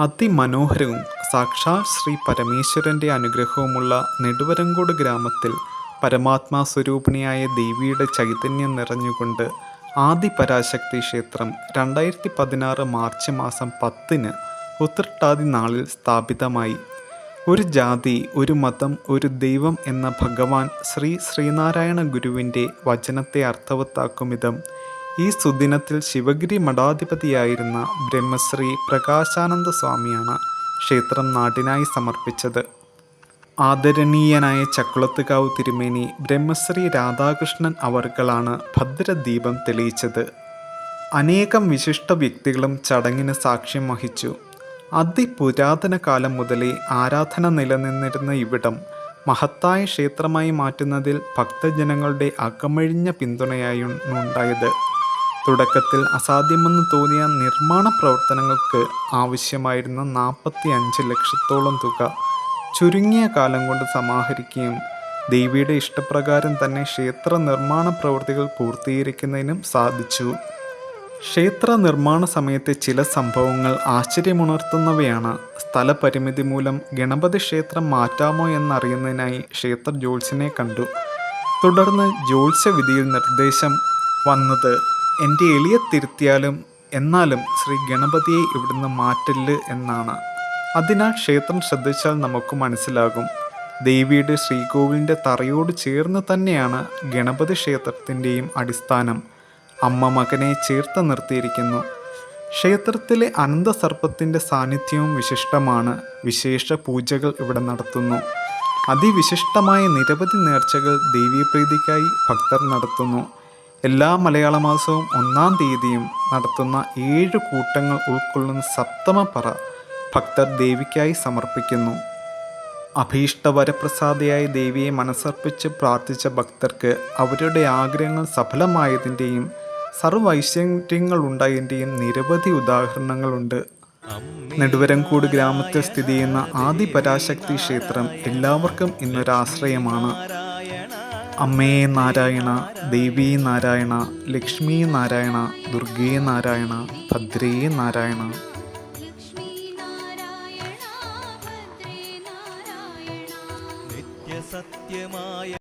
അതിമനോഹരവും സാക്ഷാൽ ശ്രീ പരമേശ്വരൻ്റെ അനുഗ്രഹവുമുള്ള നെടുവരങ്കോട് ഗ്രാമത്തിൽ പരമാത്മാ സ്വരൂപിണിയായ ദേവിയുടെ ചൈതന്യം നിറഞ്ഞുകൊണ്ട് ആദിപരാശക്തി ക്ഷേത്രം 2016 മാർച്ച് മാസം 10 ഉത്രട്ടാതി നാളിൽ സ്ഥാപിതമായി. ഒരു ജാതി, ഒരു മതം, ഒരു ദൈവം എന്ന ഭഗവാൻ ശ്രീ ശ്രീനാരായണ ഗുരുവിൻ്റെ വചനത്തെ അർത്ഥവത്താക്കും വിധം ഈ സുദിനത്തിൽ ശിവഗിരി മഠാധിപതിയായിരുന്ന ബ്രഹ്മശ്രീ പ്രകാശാനന്ദ സ്വാമിയാണ് ക്ഷേത്രം നാടിനായി സമർപ്പിച്ചത്. ആദരണീയനായ ചക്കുളത്തുകാവ് തിരുമേനി ബ്രഹ്മശ്രീ രാധാകൃഷ്ണൻ അവർകളാണ് ഭദ്രദീപം തെളിയിച്ചത്. അനേകം വിശിഷ്ട വ്യക്തികളും ചടങ്ങിന് സാക്ഷ്യം വഹിച്ചു. അതിപുരാതന കാലം മുതലേ ആരാധന നിലനിന്നിരുന്ന ഇവിടം മഹത്തായ ക്ഷേത്രമായി മാറ്റുന്നതിൽ ഭക്തജനങ്ങളുടെ അകമഴിഞ്ഞ പിന്തുണയായുണ്ടായത്. തുടക്കത്തിൽ അസാധ്യമെന്ന് തോന്നിയ നിർമ്മാണ പ്രവർത്തനങ്ങൾക്ക് ആവശ്യമായിരുന്ന 45 ലക്ഷത്തോളം തുക ചുരുങ്ങിയ കാലം കൊണ്ട് സമാഹരിക്കുകയും ദേവിയുടെ ഇഷ്ടപ്രകാരം തന്നെ ക്ഷേത്ര നിർമ്മാണ പ്രവൃത്തികൾ പൂർത്തീകരിക്കുന്നതിനും സാധിച്ചു. ക്ഷേത്ര നിർമ്മാണ സമയത്തെ ചില സംഭവങ്ങൾ ആശ്ചര്യമുണർത്തുന്നവയാണ്. സ്ഥലപരിമിതി മൂലം ഗണപതി ക്ഷേത്രം മാറ്റാമോ എന്നറിയുന്നതിനായി ക്ഷേത്ര ജ്യോത്സ്യനെ കണ്ടു. തുടർന്ന് ജ്യോത്സ്യവിധിയിൽ നിർദ്ദേശം വന്നത് എൻ്റെ എളിയ തിരുത്തിയാലും എന്നാലും ശ്രീ ഗണപതിയെ ഇവിടുന്ന് മാറ്റല്ല് എന്നാണ്. അതിനാൽ ക്ഷേത്രം ശ്രദ്ധിച്ചാൽ നമുക്ക് മനസ്സിലാകും. ദേവിയുടെ ശ്രീകോവിലിൻ്റെ തറയോട് ചേർന്ന് തന്നെയാണ് ഗണപതി ക്ഷേത്രത്തിൻ്റെയും അടിസ്ഥാനം. അമ്മ മകനെ ചേർത്ത് നിർത്തിയിരിക്കുന്നു. ക്ഷേത്രത്തിലെ അനന്തസർപ്പത്തിൻ്റെ സാന്നിധ്യവും വിശിഷ്ടമാണ്. വിശേഷ പൂജകൾ ഇവിടെ നടത്തുന്നു. അതിവിശിഷ്ടമായ നിരവധി നേർച്ചകൾ ദേവീപ്രീതിക്കായി ഭക്തർ നടത്തുന്നു. എല്ലാ മലയാള മാസവും 1-ാം തീയതിയും നടത്തുന്ന 7 കൂട്ടങ്ങൾ ഉൾക്കൊള്ളുന്ന സപ്തമപ്പറ ഭക്തർ ദേവിക്കായി സമർപ്പിക്കുന്നു. അഭീഷ്ടവരപ്രസാദിയായ ദേവിയെ മനസ്സർപ്പിച്ച് പ്രാർത്ഥിച്ച ഭക്തർക്ക് അവരുടെ ആഗ്രഹങ്ങൾ സഫലമായതിൻ്റെയും സർവൈശ്വര്യങ്ങളുണ്ടായതിൻ്റെയും നിരവധി ഉദാഹരണങ്ങളുണ്ട്. നെടുവരങ്കോട് ഗ്രാമത്തിൽ സ്ഥിതി ചെയ്യുന്ന ആദിപരാശക്തി ക്ഷേത്രം എല്ലാവർക്കും ഇന്നൊരാശ്രയമാണ്. അമ്മേ നാരായണ, ദേവീ നാരായണ, ലക്ഷ്മീ നാരായണ, ദുർഗേ നാരായണ, ഭദ്രേ നാരായണ.